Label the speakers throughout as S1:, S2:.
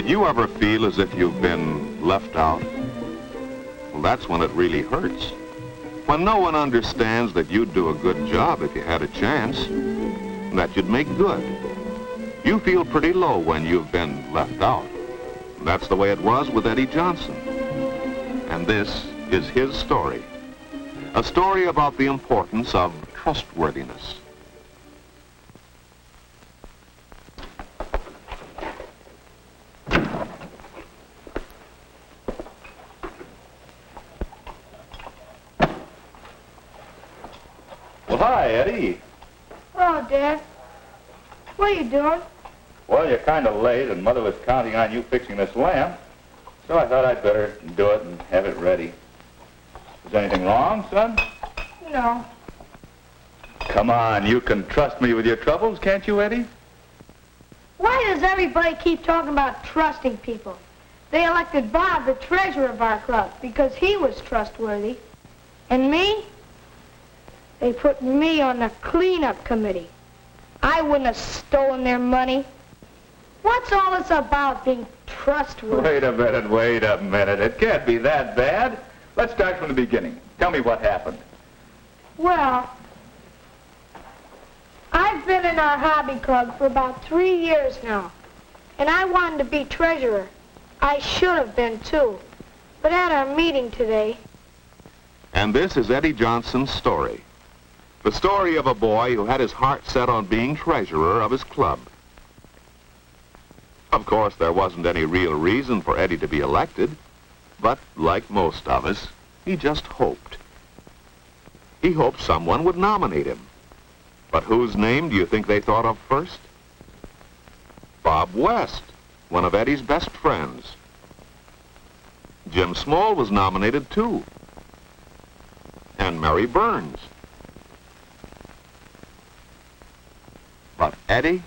S1: Did you ever feel as if you've been left out? Well, that's when it really hurts. When no one understands that you'd do a good job if you had a chance, that you'd make good. You feel pretty low when you've been left out. That's the way it was with Eddie Johnson. And this is his story. A story about the importance of trustworthiness.
S2: Well, hi, Eddie.
S3: Hello, Dad. What are you doing?
S2: Well, you're kind of late, and Mother was counting on you fixing this lamp, so I thought I'd better do it and have it ready. Is anything wrong, son?
S3: No.
S2: Come on, you can trust me with your troubles, can't you, Eddie?
S3: Why does everybody keep talking about trusting people? They elected Bob the treasurer of our club because he was trustworthy. And me? They put me on the cleanup committee. I wouldn't have stolen their money. What's all this about, being trustworthy?
S2: Wait a minute. It can't be that bad. Let's start from the beginning. Tell me what happened.
S3: Well, I've been in our hobby club for about 3 years now, and I wanted to be treasurer. I should have been, too. But at our meeting today...
S1: And this is Eddie Johnson's story. The story of a boy who had his heart set on being treasurer of his club. Of course, there wasn't any real reason for Eddie to be elected, but like most of us, he just hoped. He hoped someone would nominate him. But whose name do you think they thought of first? Bob West, one of Eddie's best friends. Jim Small was nominated too. And Mary Burns. But Eddie?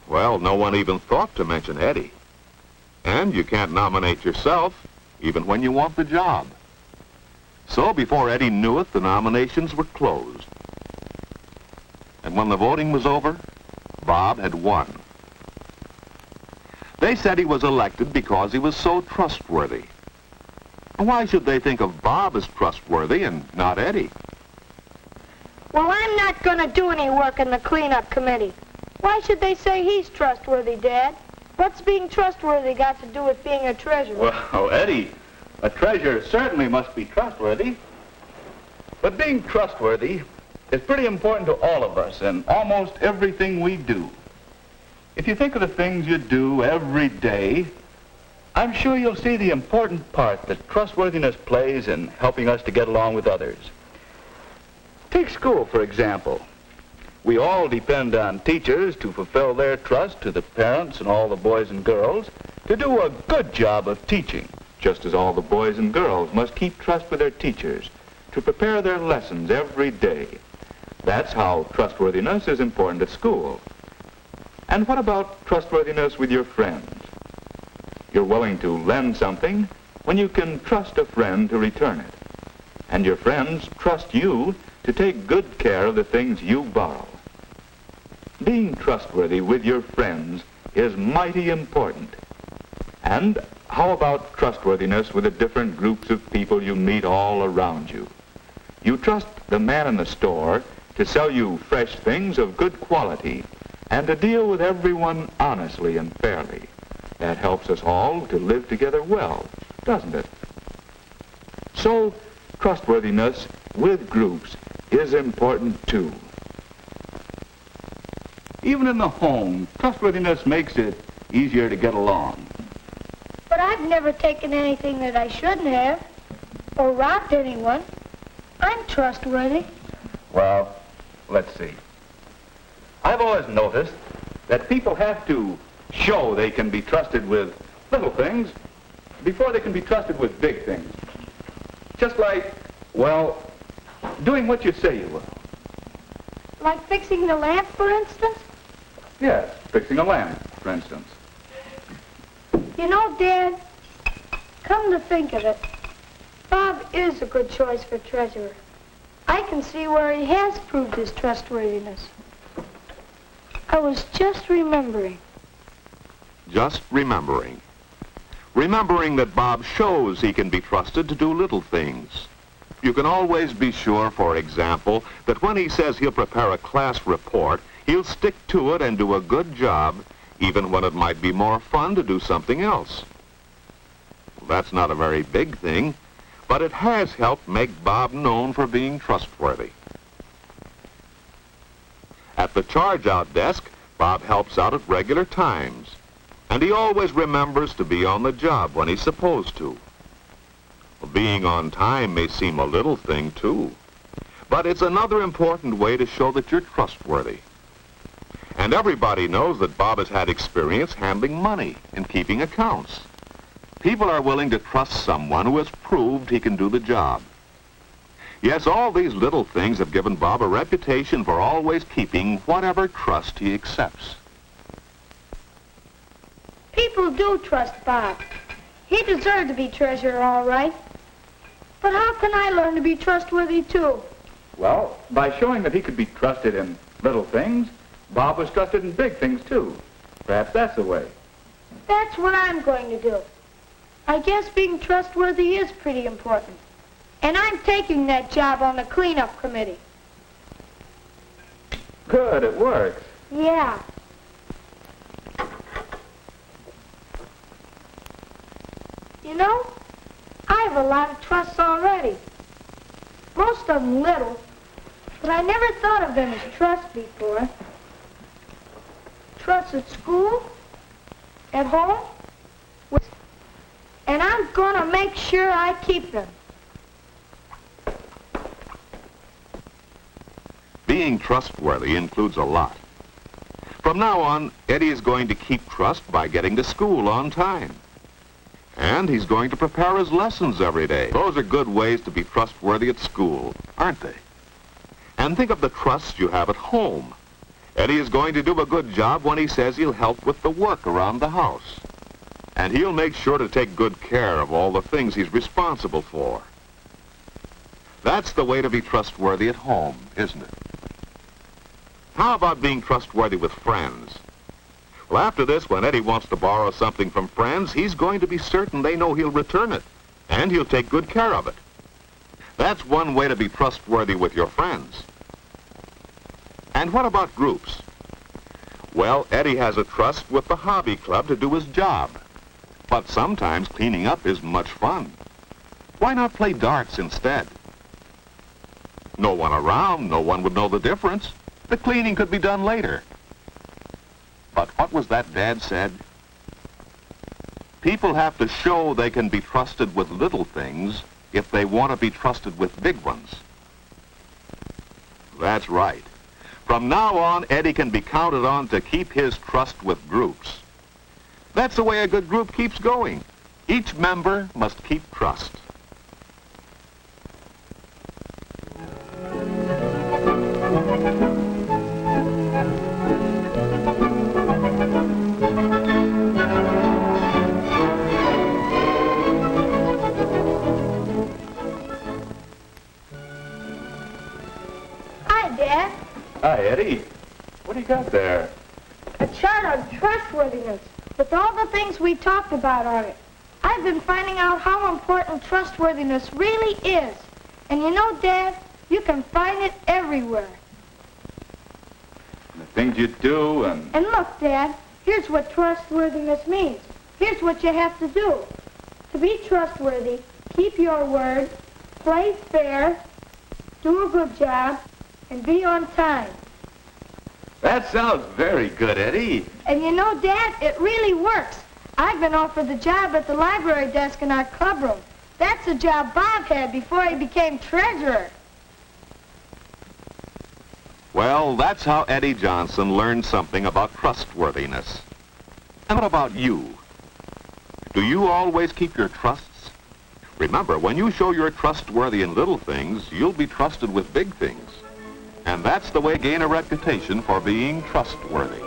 S1: Well, no one even thought to mention Eddie. And you can't nominate yourself, even when you want the job. So before Eddie knew it, the nominations were closed. And when the voting was over, Bob had won. They said he was elected because he was so trustworthy. Why should they think of Bob as trustworthy and not Eddie?
S3: Well, I'm not going to do any work in the cleanup committee. Why should they say he's trustworthy, Dad? What's being trustworthy got to do with being a treasurer?
S2: Well, Eddie, a treasurer certainly must be trustworthy. But being trustworthy is pretty important to all of us in almost everything we do. If you think of the things you do every day, I'm sure you'll see the important part that trustworthiness plays in helping us to get along with others. Take school, for example. We all depend on teachers to fulfill their trust to the parents and all the boys and girls to do a good job of teaching, just as all the boys and girls must keep trust with their teachers to prepare their lessons every day. That's how trustworthiness is important at school. And what about trustworthiness with your friends? You're willing to lend something when you can trust a friend to return it. And your friends trust you to take good care of the things you borrow. Being trustworthy with your friends is mighty important. And how about trustworthiness with the different groups of people you meet all around you? You trust the man in the store to sell you fresh things of good quality and to deal with everyone honestly and fairly. That helps us all to live together well, doesn't it? So, trustworthiness with groups is important too. Even in the home, trustworthiness makes it easier to get along.
S3: But I've never taken anything that I shouldn't have, or robbed anyone. I'm trustworthy.
S2: Well, let's see. I've always noticed that people have to show they can be trusted with little things before they can be trusted with big things. Just like, well, doing what you say you will.
S3: Like fixing the lamp, for instance?
S2: Yes, fixing a lamp, for instance.
S3: You know, Dad, come to think of it, Bob is a good choice for treasurer. I can see where he has proved his trustworthiness. I was just remembering.
S1: Just remembering. Remembering that Bob shows he can be trusted to do little things. You can always be sure, for example, that when he says he'll prepare a class report, he'll stick to it and do a good job, even when it might be more fun to do something else. Well, that's not a very big thing, but it has helped make Bob known for being trustworthy. At the charge-out desk, Bob helps out at regular times, and he always remembers to be on the job when he's supposed to. Well, being on time may seem a little thing, too, but it's another important way to show that you're trustworthy. And everybody knows that Bob has had experience handling money and keeping accounts. People are willing to trust someone who has proved he can do the job. Yes, all these little things have given Bob a reputation for always keeping whatever trust he accepts.
S3: People do trust Bob. He deserved to be treasurer, all right. But how can I learn to be trustworthy, too?
S2: Well, by showing that he could be trusted in little things, Bob was trusted in big things, too. Perhaps that's the way.
S3: That's what I'm going to do. I guess being trustworthy is pretty important. And I'm taking that job on the cleanup committee.
S2: Good, it works.
S3: Yeah. You know, I have a lot of trusts already. Most of them little, but I never thought of them as trusts before. Trusts at school, at home, and I'm going to make sure I keep them.
S1: Being trustworthy includes a lot. From now on, Eddie is going to keep trust by getting to school on time. And he's going to prepare his lessons every day. Those are good ways to be trustworthy at school, aren't they? And think of the trust you have at home. Eddie is going to do a good job when he says he'll help with the work around the house. And he'll make sure to take good care of all the things he's responsible for. That's the way to be trustworthy at home, isn't it? How about being trustworthy with friends? Well, after this, when Eddie wants to borrow something from friends, he's going to be certain they know he'll return it, and he'll take good care of it. That's one way to be trustworthy with your friends. And what about groups? Well, Eddie has a trust with the hobby club to do his job. But sometimes cleaning up is much fun. Why not play darts instead? No one around, no one would know the difference. The cleaning could be done later. But what was that Dad said? People have to show they can be trusted with little things if they want to be trusted with big ones. That's right. From now on, Eddie can be counted on to keep his trust with groups. That's the way a good group keeps going. Each member must keep trust.
S3: Hi, Dad.
S2: Hi, Eddie. What do you got there?
S3: A chart on trustworthiness with all the things we talked about on it. I've been finding out how important trustworthiness really is. And you know, Dad, you can find it everywhere.
S2: The things you do and...
S3: And look, Dad, here's what trustworthiness means. Here's what you have to do. To be trustworthy, keep your word, play fair, do a good job, and be on time.
S2: That sounds very good, Eddie.
S3: And you know, Dad, it really works. I've been offered the job at the library desk in our clubroom. That's the job Bob had before he became treasurer.
S1: Well, that's how Eddie Johnson learned something about trustworthiness. And what about you? Do you always keep your trusts? Remember, when you show you're trustworthy in little things, you'll be trusted with big things. And that's the way to gain a reputation for being trustworthy.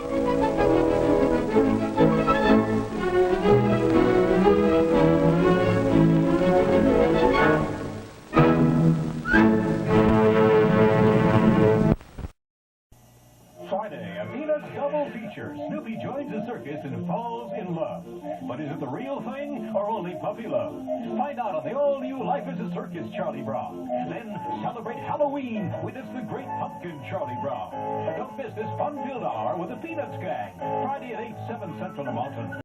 S4: Friday at Venus double feature. Snoopy joins the circus and falls in love. But is it the real thing or only puppy love? Find out on the all-new Life as a Circus Charlie Brown. Then celebrate Halloween with It's the Great Pumpkin Charlie Brown. Don't miss this fun-filled hour with the Peanuts Gang. Friday at 8, 7 Central Mountain.